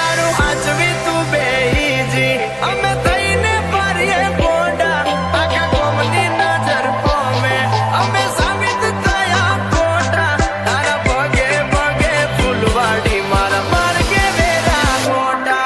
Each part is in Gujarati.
તારું હાચવી તું બેહીજી અમે થઈને ફરીએ ગોડા આખા કોમની નજર પોમે અમે સાબિત થયા ખોટા તારા પગે પગે ફૂલવાડી મારા માર્ગે વેરા ગોટા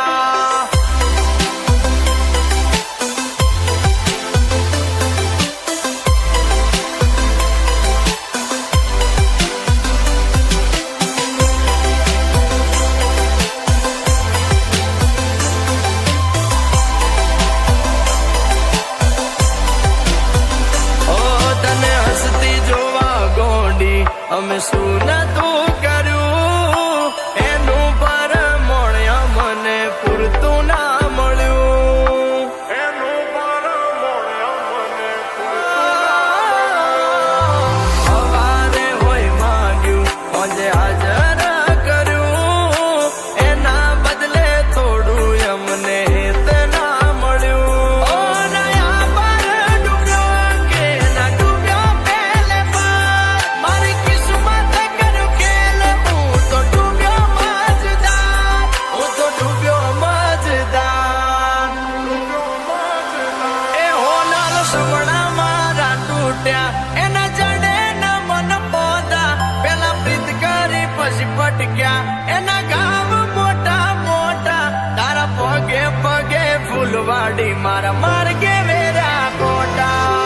અમે શું નતું કર્યું એનું પરમોણ્ય મને પૂરતું ના મળ્યું એનું પરમોણ્ય મને સવારે હોય માંગ્યું આજે હાજર કર્યું એના બદલે થોડું અમને હિત ના મળ્યું ઓ નયા પર ડૂબ્યો કે ના ડૂબ્યો પહેલે પર મારી એના જડે ના મન પોતા પેલા પ્રીત કરી પછી પટક્યા એના ગામ મોટા મોટા તારા પગે પગે ફૂલવાડી મારા માર્ગે વેરા કોટા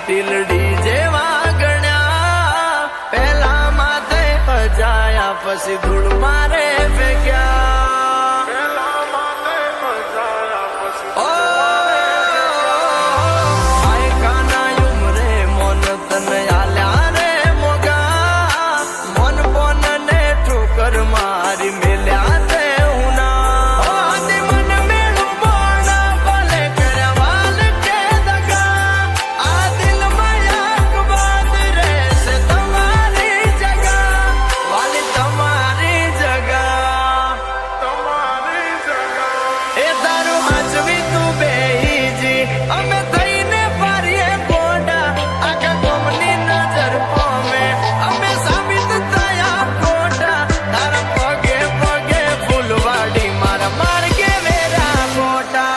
ટીલડી જેવા ગણ્યા પેલા માથે અજાયા પછી ધૂળ મારે ફેંક્યા પેલા માથે અજાયા પછી ઓ આય કાના ઉમરે મોન તને આલ્યા રે મોગા મોન બોન ને ઠોકર મારી મેલ્યા તે હુના ઓ તે મન મેળું બોણા ભલે કર્યા વાલ કે દગા અમે થઈને ફરીએ ગોડા આખા કોમની નજર પોમે અમે સાબિત થયા ખોટા તારા પગે પગે ફૂલવાડી મારા માર્ગે વેરા ગોટા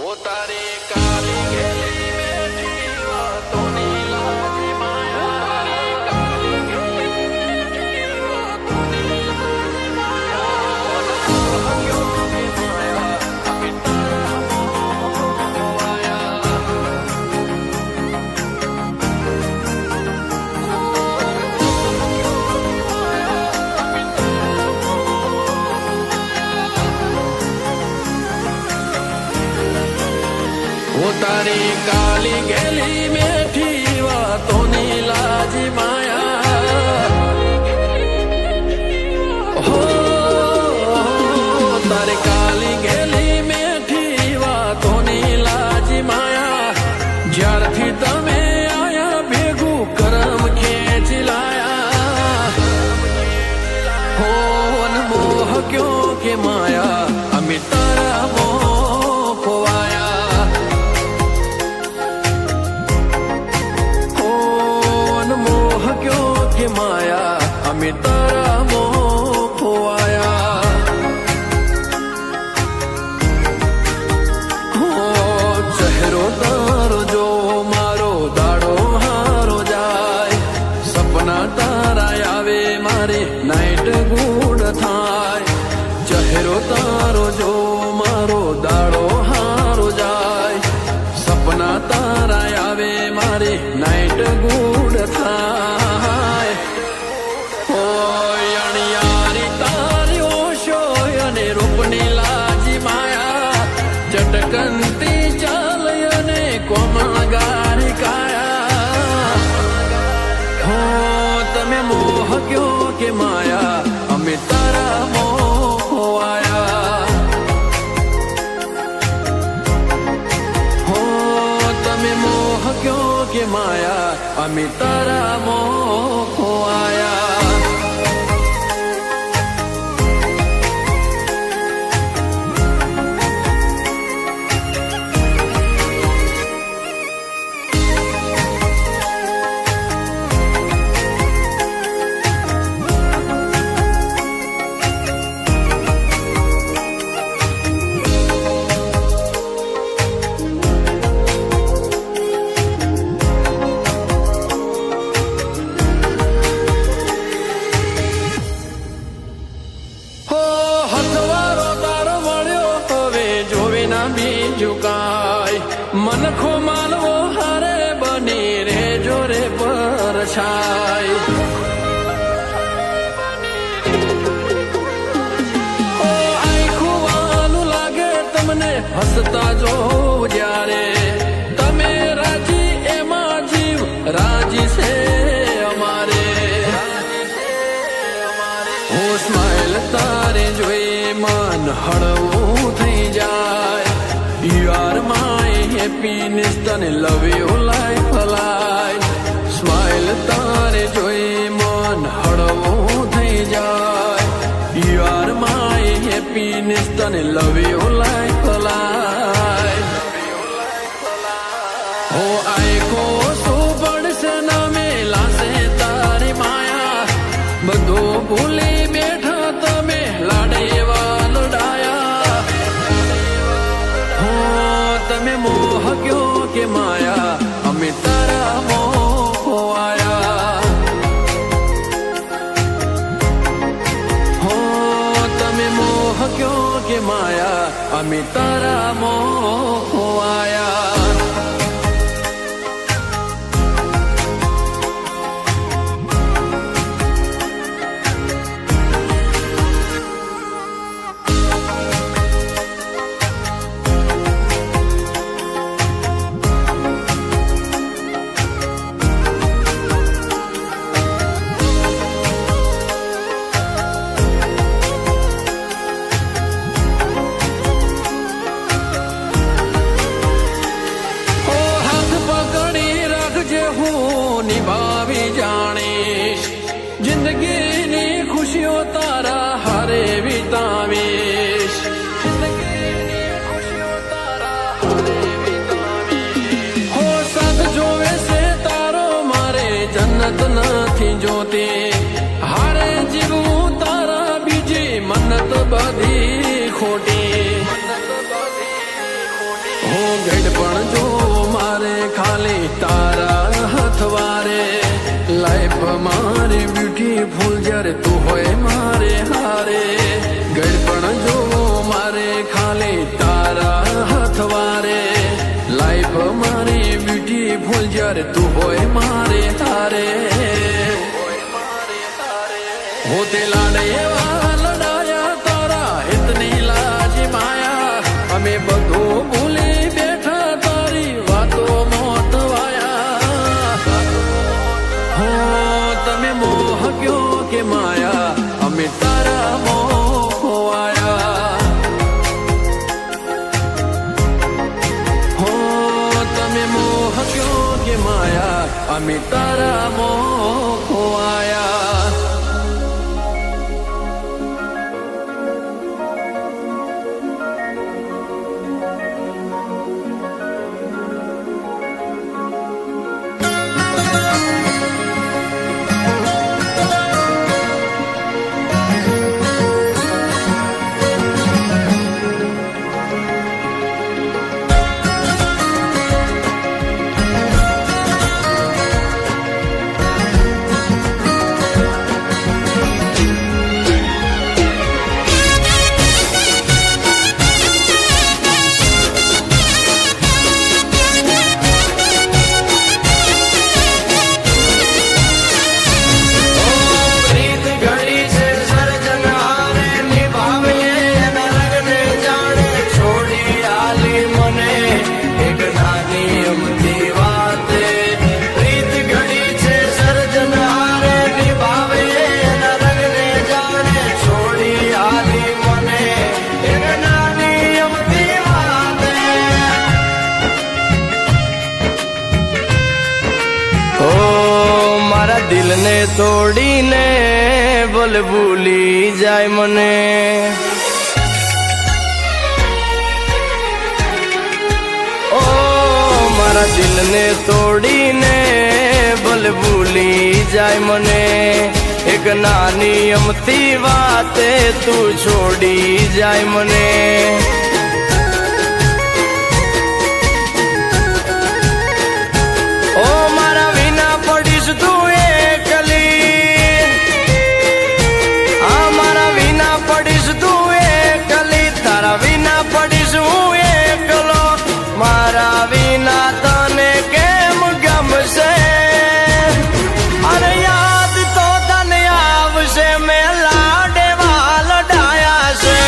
वो तारे काली गेली बेटी वातोनी लाजी माया काली गेली बेटी वातोनी लाजी माया क्यों के माया पिता मोया वो तारी काली गेली मेठी वातोनी लाजी माया हो तारी काली गेली मेठी वातोनी लाजी माया ज्यारથી તમે આયા ભેગું કરમ ખેંચી લાયા હો અનમોહ ક્યો કે માયા અમે તારા મોહ ખોવાયા કે માયા અમે તારા મોહ ગુડ થાય. ચહેરો તારો જો મારો દાડો હારો જાય. સપના તારા આવે મારે નાઈટ ગુડ થાય. ઓય અણિયારી તારી ઓશો અને રૂપની લાજી માયા. ચટકનતી ચાલ અને કોમળગારી કાયા. હો તમે મોહ કયો કે માયા અમે તારા મોહ આયા. હો તમે મોહ કયો કે માયા અમે તારા મોહ આયા. હો હથવારો તારો મળ્યો હવે જોવે ના બીજું કાય. મનખો માલવો હારે બની રે જોરે પરછાય. ઓ આખું વાલું લાગે તમને હસતા જો જ્યારે. તમે રાજી એમાં જીવ રાજી છે અમારે. હો સ્માઈલ તારે જોઈ મન હળવું થઈ જાય. યુ આર માય હેપીનેસ તને love you life life. Smile તારે જોઈ મન હળવું થઈ જાય. યુ આર માય હેપીનેસ તને લવ યુ લાઈફ લાઈફ. હો આખો શું પડશે ના મેલાશે તારી માયા. બધું ભૂલી બેઠા તમે લાડે વાલડાયા. હો તમે મોહ કયો કે માયા અમે તારા મોહ આયા. હો તમે મોહ કયો કે માયા અમે તારા મોહ આયા. હો હાથ પકડી રાખજે હું નિભાવી જાણીશ. જિંદગીની ખુશીઓ તારા હારે વિતાવીશ. જિંદગીની ખુશીઓ તારા હારે વિતાવીશ. હો સાથ જોવે છે તારો મારે જન્નત નથી જોતી. હારે જીવું તારા બીજી મન્નત બધી ખોટી. હો ગઢપણ જો મારે ખાલી તારા હથવારે. લાઈફ મારી બ્યુટીફુલ જ્યારે તું હોય મારે હારે. ગઢપણ જો મારે ખાલી તારા હથવારે. લાઈફ મારી બ્યુટીફુલ જ્યારે તું હોય મારે હારે. હોતે લાડે એવા લડાયા તારા ઇતની લાજી માયા. અમે બધું ભૂલી બેઠા તારી વાતો મોત વાયા. હો તમે મોહ કયો કે માયા અમે તારા મોહ આયા. હો તમે મોહ કયો કે માયા અમે તારા મોહ આયા. ને તોડીને ભલે ભૂલી જાય મને. ઓ મારા દિલને તોડીને ભલે ભૂલી જાય મને. એક નાની અમથી વાતે તું છોડી જાય મને. ઓ મારા વિના પડીશ તું એકલી. આ મારા વિના પડીશ તું એકલી. તારા વિના પડીશ હું એકલો. મારા વિના તને કેમ ગમશે? અરે યાદ તો તને આવશે. મેં લાડેવા લડાયા છે.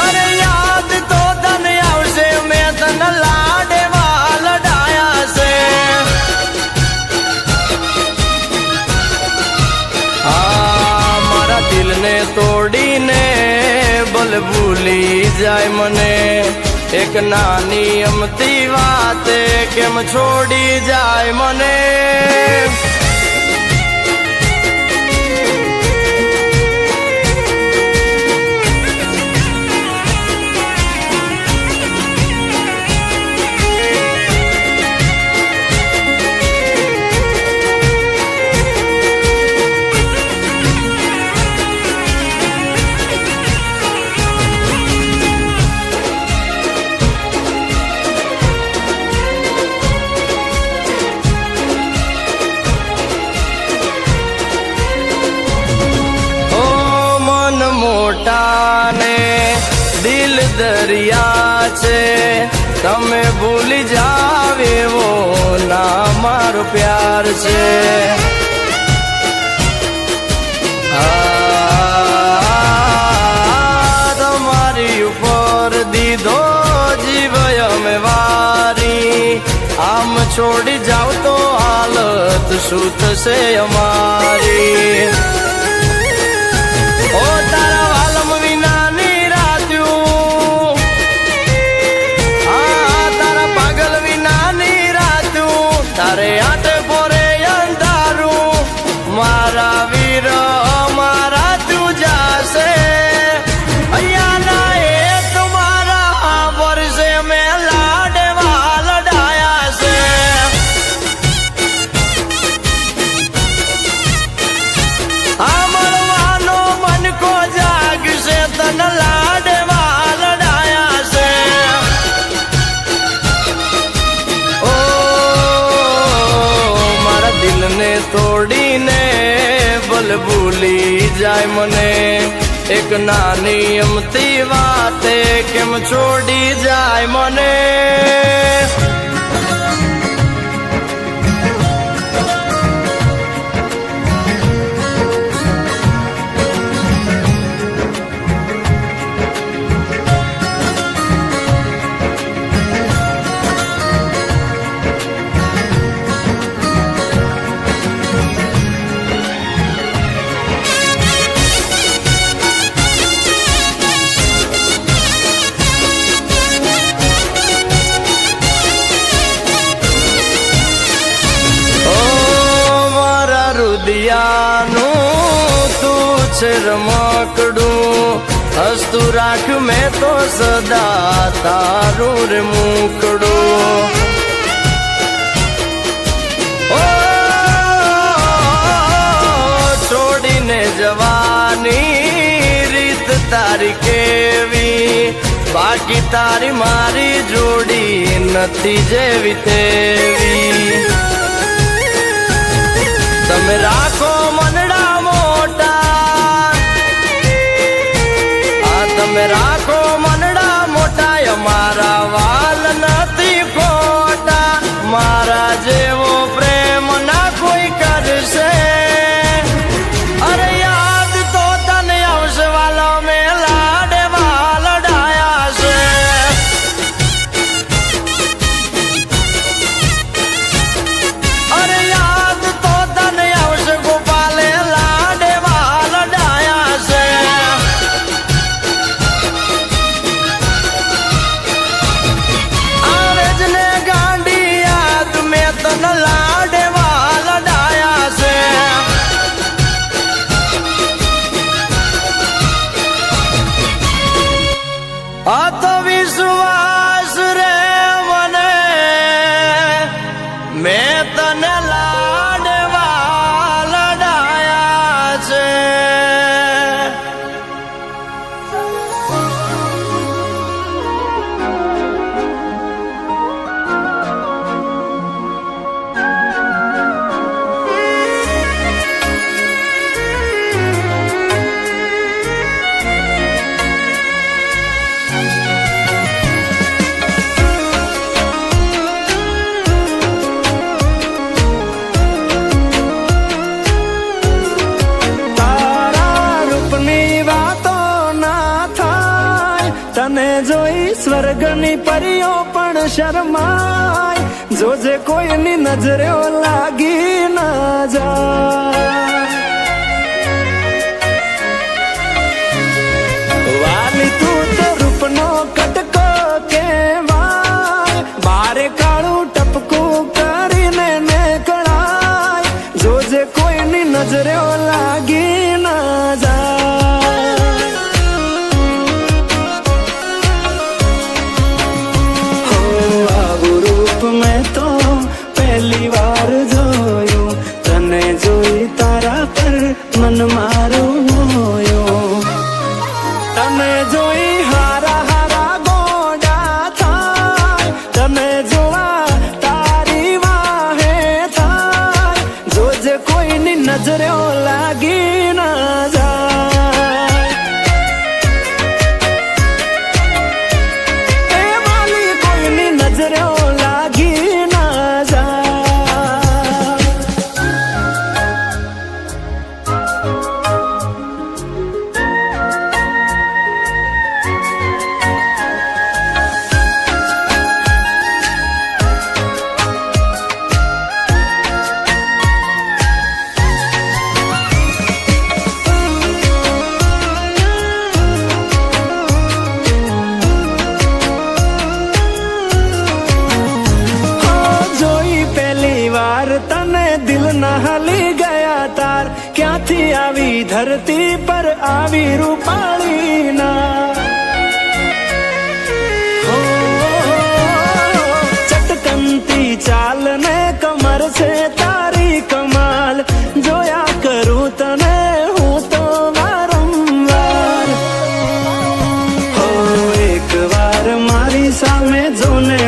અરે યાદ તો તને આવશે. મેં તને લાડેવા લડાયા છે. આ મારા દિલને તોડીને ભલે ભૂલી જાય મને. એક નાની અમતી વાતે કેમ છોડી જાય મને. મોટાને દિલ દરિયા છે. તમે ભૂલી જાવ એવો ના મારો પ્યાર છે. તમારી ઉપર દીધો જીવ અમે વારી. આમ છોડી જાવ તો હાલત શું થશે અમારી? ઓ તારા વાલમ વિના નિરાત્યું. હા તારા પાગલ વિના નિરાત્યું. તારે આટે પોરે અંધારું. મારા વીર મારા તું જાશે. અહીંયા ના એ તમારા વર્ષે મેં લાડેવા લડાયા છે. આ મળવાનો મનકો જાગશે. તને લાડવા લડાયા છે. ઓ મારા દિલને તોડીને ભલે ભૂલી જાય મને. એક નાની અમતી વાતે કેમ છોડી જાય મને. નું તું છે રમકડું. હસતું રાખ મેં તો સદા તારું રે મુકડું. ઓ છોડીને જવાની રીત તારી કેવી. બાકી તારી મારી જોડી નથી જેવી તેવી. તમે રાખો મનડા મોટા. આ તમે રાખો મનડા મોટા. અમારા વાલ નથી ખોટા. મારા જેવો પ્રેમ ના કોઈ કરશે. અરે યાદ તો તને આવશે વાલો. મેં લાડેવા લડાયા છે. અરે યાદ તો તને આવશે ગોપાલે જોઈ સ્વર્ગની પરીઓ પણ શરમાય, જોજે કોઈની નજરે લાગી ના જાય. વાલી તું તો રૂપનો કટકો કેવાય, બારે કાળું ટપકું કરીને નીકળાય, જોજે કોઈની નજરે લાગી ના જાય. હો આવું રૂપ મેં તો પહેલી વાર જોયું, તને જોઈ તારા પર મન મારું મોયું. તને જોઈ હારા હારા ગોડા થાય, તને જોવા તારી વાહે થાય, જોજે કોઈની નજરે લાગી ના જાય. એ વાલી કોઈની નજરે લાગી ના જાય. તને દિલ ના હાલી ગયા તાર, ક્યાંથી આવી ધરતી પર આવી રૂપાળી ના. હો ચટકનતી ચાલ ને કમર છે તારી કમાલ, જોયા કરું તને હું તો વારંવાર. હો એક વાર મારી સામે જોને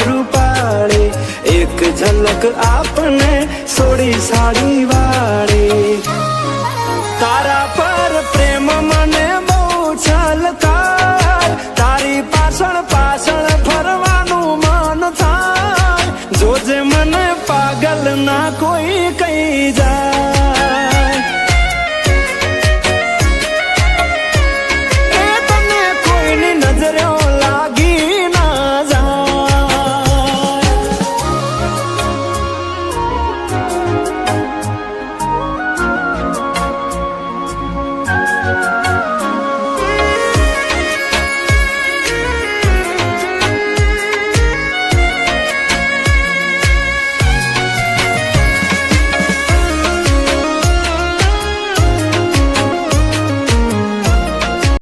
રૂપાળી, એક ઝલક આપને સોડી સાડી વાર.